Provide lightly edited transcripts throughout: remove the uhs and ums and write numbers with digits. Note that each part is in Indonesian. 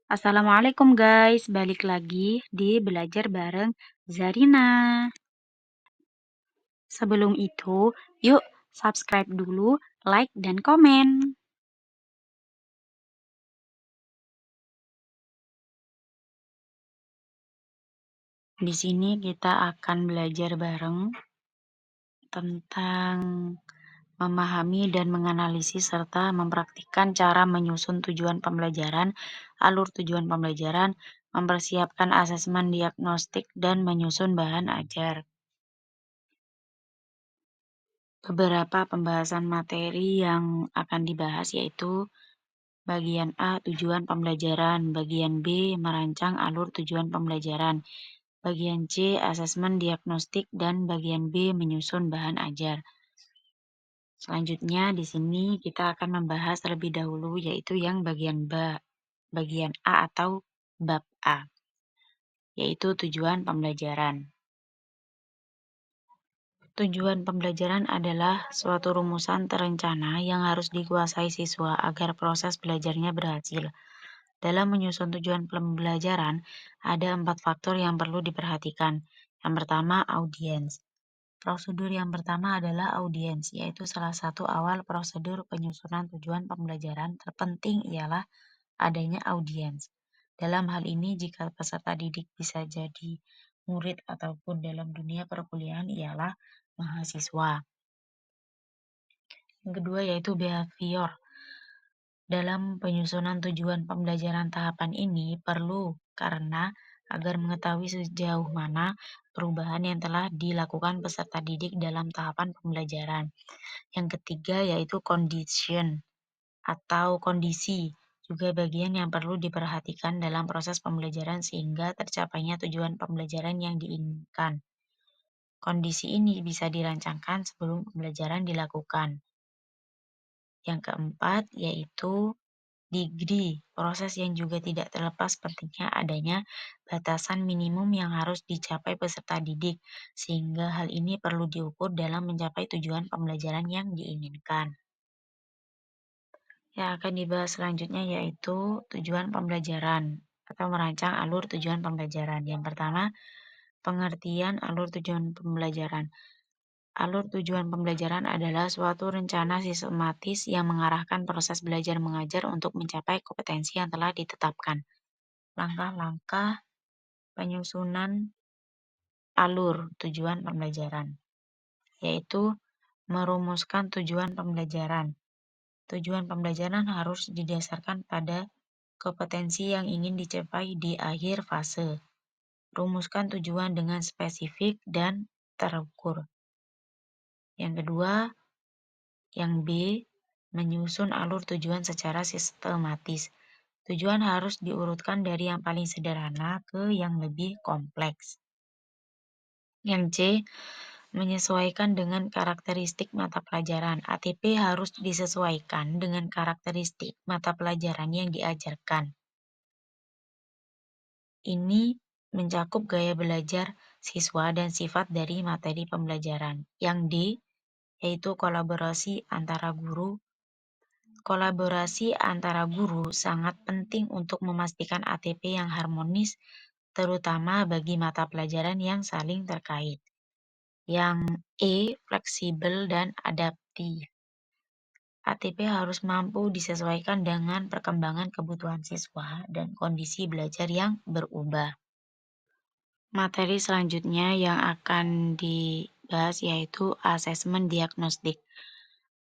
Assalamualaikum guys, balik lagi di belajar bareng Zarina. Sebelum itu, yuk subscribe dulu, like dan komen. Di sini kita akan belajar bareng tentang memahami dan menganalisis serta mempraktikkan cara menyusun tujuan pembelajaran, alur tujuan pembelajaran, mempersiapkan asesmen diagnostik dan menyusun bahan ajar. Beberapa pembahasan materi yang akan dibahas yaitu bagian A, tujuan pembelajaran, bagian B, merancang alur tujuan pembelajaran, bagian C, asesmen diagnostik, dan bagian B, menyusun bahan ajar. Selanjutnya di sini kita akan membahas terlebih dahulu yaitu yang bagian A atau bab A, yaitu tujuan pembelajaran. Tujuan pembelajaran adalah suatu rumusan terencana yang harus dikuasai siswa agar proses belajarnya berhasil. Dalam menyusun tujuan pembelajaran, ada 4 faktor yang perlu diperhatikan. Yang pertama, audiens. Prosedur yang pertama adalah audiens, yaitu salah satu awal prosedur penyusunan tujuan pembelajaran terpenting ialah adanya audiens. Dalam hal ini, jika peserta didik bisa jadi murid ataupun dalam dunia perkuliahan ialah mahasiswa. Yang kedua yaitu behavior. Dalam penyusunan tujuan pembelajaran tahapan ini perlu karena agar mengetahui sejauh mana perubahan yang telah dilakukan peserta didik dalam tahapan pembelajaran. Yang ketiga yaitu condition atau kondisi, juga bagian yang perlu diperhatikan dalam proses pembelajaran sehingga tercapainya tujuan pembelajaran yang diinginkan. Kondisi ini bisa dirancangkan sebelum pembelajaran dilakukan. Yang keempat yaitu degree, proses yang juga tidak terlepas pentingnya adanya batasan minimum yang harus dicapai peserta didik, sehingga hal ini perlu diukur dalam mencapai tujuan pembelajaran yang diinginkan. Yang akan dibahas selanjutnya yaitu tujuan pembelajaran atau merancang alur tujuan pembelajaran. Yang pertama, pengertian alur tujuan pembelajaran. Alur tujuan pembelajaran adalah suatu rencana sistematis yang mengarahkan proses belajar mengajar untuk mencapai kompetensi yang telah ditetapkan. Langkah-langkah penyusunan alur tujuan pembelajaran, yaitu merumuskan tujuan pembelajaran. Tujuan pembelajaran harus didasarkan pada kompetensi yang ingin dicapai di akhir fase. Rumuskan tujuan dengan spesifik dan terukur. Yang kedua, yang B, menyusun alur tujuan secara sistematis. Tujuan harus diurutkan dari yang paling sederhana ke yang lebih kompleks. Yang C, menyesuaikan dengan karakteristik mata pelajaran. ATP harus disesuaikan dengan karakteristik mata pelajaran yang diajarkan. Ini mencakup gaya belajar siswa dan sifat dari materi pembelajaran. Yang D, yaitu kolaborasi antara guru. Kolaborasi antara guru sangat penting untuk memastikan ATP yang harmonis, terutama bagi mata pelajaran yang saling terkait. Yang E, fleksibel dan adaptif. ATP harus mampu disesuaikan dengan perkembangan kebutuhan siswa dan kondisi belajar yang berubah. Materi selanjutnya yang akan dibahas yaitu asesmen diagnostik.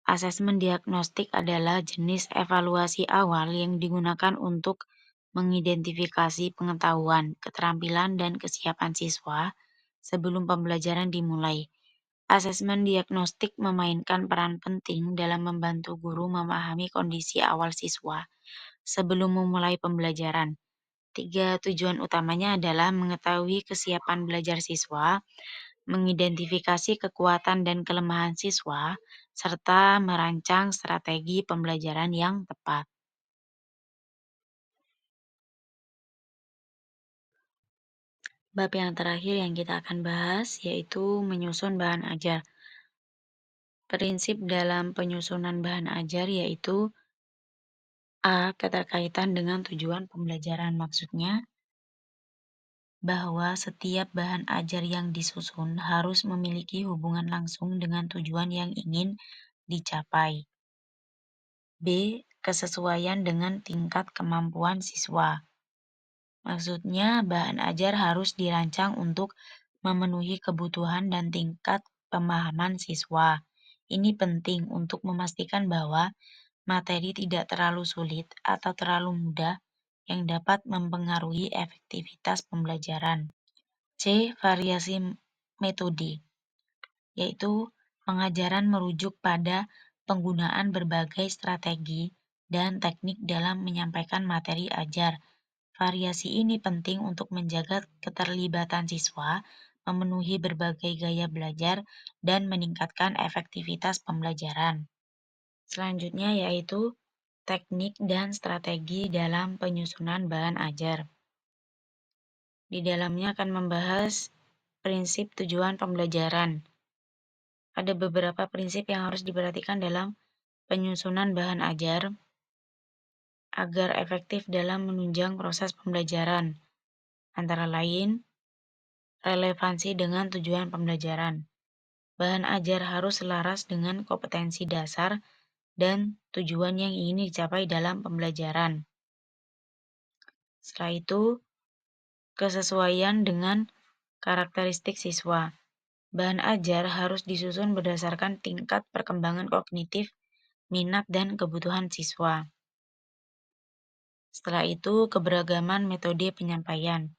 Asesmen diagnostik adalah jenis evaluasi awal yang digunakan untuk mengidentifikasi pengetahuan, keterampilan, dan kesiapan siswa sebelum pembelajaran dimulai. Asesmen diagnostik memainkan peran penting dalam membantu guru memahami kondisi awal siswa sebelum memulai pembelajaran. 3 tujuan utamanya adalah mengetahui kesiapan belajar siswa, mengidentifikasi kekuatan dan kelemahan siswa, serta merancang strategi pembelajaran yang tepat. Bab yang terakhir yang kita akan bahas yaitu menyusun bahan ajar. Prinsip dalam penyusunan bahan ajar yaitu A. Keterkaitan dengan tujuan pembelajaran. Maksudnya bahwa setiap bahan ajar yang disusun harus memiliki hubungan langsung dengan tujuan yang ingin dicapai. B. Kesesuaian dengan tingkat kemampuan siswa. Maksudnya, bahan ajar harus dirancang untuk memenuhi kebutuhan dan tingkat pemahaman siswa. Ini penting untuk memastikan bahwa materi tidak terlalu sulit atau terlalu mudah yang dapat mempengaruhi efektivitas pembelajaran. C. Variasi metode, yaitu pengajaran merujuk pada penggunaan berbagai strategi dan teknik dalam menyampaikan materi ajar. Variasi ini penting untuk menjaga keterlibatan siswa, memenuhi berbagai gaya belajar, dan meningkatkan efektivitas pembelajaran. Selanjutnya yaitu teknik dan strategi dalam penyusunan bahan ajar. Di dalamnya akan membahas prinsip tujuan pembelajaran. Ada beberapa prinsip yang harus diperhatikan dalam penyusunan bahan ajar agar efektif dalam menunjang proses pembelajaran, antara lain relevansi dengan tujuan pembelajaran. Bahan ajar harus selaras dengan kompetensi dasar dan tujuan yang ingin dicapai dalam pembelajaran. Setelah itu, kesesuaian dengan karakteristik siswa. Bahan ajar harus disusun berdasarkan tingkat perkembangan kognitif, minat, dan kebutuhan siswa. Setelah itu, keberagaman metode penyampaian.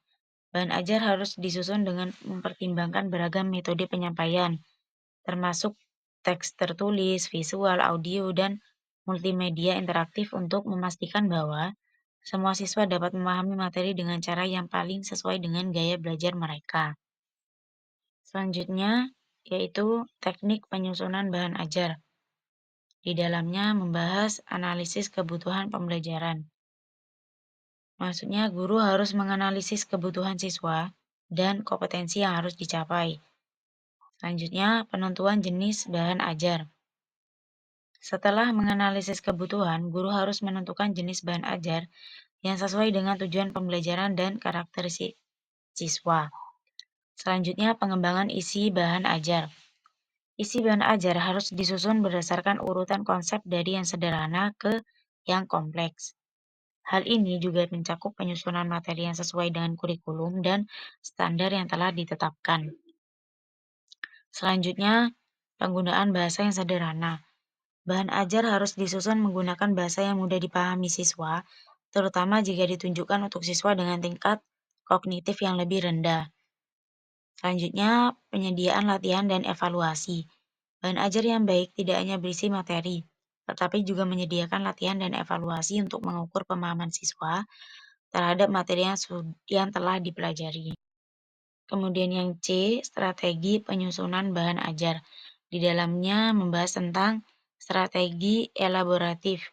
Bahan ajar harus disusun dengan mempertimbangkan beragam metode penyampaian, termasuk teks tertulis, visual, audio, dan multimedia interaktif untuk memastikan bahwa semua siswa dapat memahami materi dengan cara yang paling sesuai dengan gaya belajar mereka. Selanjutnya, yaitu teknik penyusunan bahan ajar. Di dalamnya membahas analisis kebutuhan pembelajaran. Maksudnya, guru harus menganalisis kebutuhan siswa dan kompetensi yang harus dicapai. Selanjutnya, penentuan jenis bahan ajar. Setelah menganalisis kebutuhan, guru harus menentukan jenis bahan ajar yang sesuai dengan tujuan pembelajaran dan karakteristik siswa. Selanjutnya, pengembangan isi bahan ajar. Isi bahan ajar harus disusun berdasarkan urutan konsep dari yang sederhana ke yang kompleks. Hal ini juga mencakup penyusunan materi yang sesuai dengan kurikulum dan standar yang telah ditetapkan. Selanjutnya, penggunaan bahasa yang sederhana. Bahan ajar harus disusun menggunakan bahasa yang mudah dipahami siswa, terutama jika ditunjukkan untuk siswa dengan tingkat kognitif yang lebih rendah. Selanjutnya, penyediaan latihan dan evaluasi. Bahan ajar yang baik tidak hanya berisi materi, tetapi juga menyediakan latihan dan evaluasi untuk mengukur pemahaman siswa terhadap materi yang telah dipelajari. Kemudian yang C, strategi penyusunan bahan ajar. Di dalamnya membahas tentang strategi elaboratif.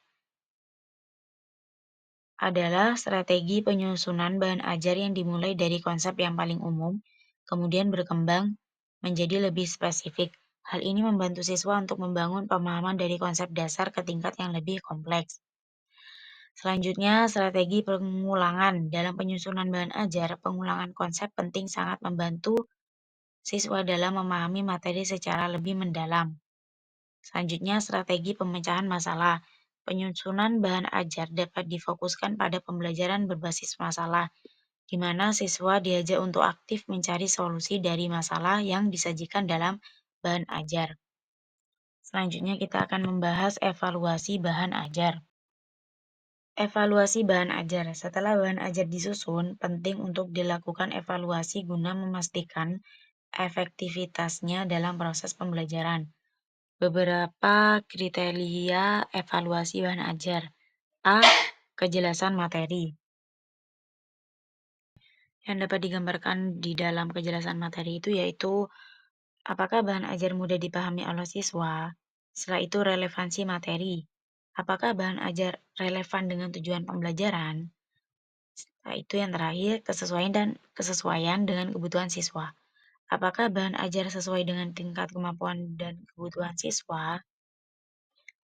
Adalah strategi penyusunan bahan ajar yang dimulai dari konsep yang paling umum, kemudian berkembang menjadi lebih spesifik. Hal ini membantu siswa untuk membangun pemahaman dari konsep dasar ke tingkat yang lebih kompleks. Selanjutnya, strategi pengulangan. Dalam penyusunan bahan ajar, pengulangan konsep penting sangat membantu siswa dalam memahami materi secara lebih mendalam. Selanjutnya, strategi pemecahan masalah. Penyusunan bahan ajar dapat difokuskan pada pembelajaran berbasis masalah, di mana siswa diajak untuk aktif mencari solusi dari masalah yang disajikan dalam bahan ajar. Selanjutnya, kita akan membahas evaluasi bahan ajar. Evaluasi bahan ajar. Setelah bahan ajar disusun, penting untuk dilakukan evaluasi guna memastikan efektivitasnya dalam proses pembelajaran. Beberapa kriteria evaluasi bahan ajar. A. Kejelasan materi. Yang dapat digambarkan di dalam kejelasan materi itu yaitu apakah bahan ajar mudah dipahami oleh siswa. Setelah itu relevansi materi. Apakah bahan ajar relevan dengan tujuan pembelajaran? Setelah itu yang terakhir kesesuaian dengan kebutuhan siswa. Apakah bahan ajar sesuai dengan tingkat kemampuan dan kebutuhan siswa?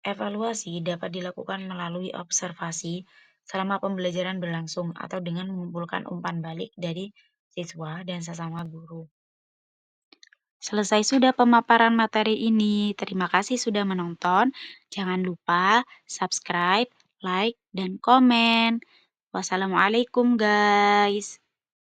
Evaluasi dapat dilakukan melalui observasi selama pembelajaran berlangsung atau dengan mengumpulkan umpan balik dari siswa dan sesama guru. Selesai sudah pemaparan materi ini. Terima kasih sudah menonton. Jangan lupa subscribe, like, dan komen. Wassalamualaikum guys.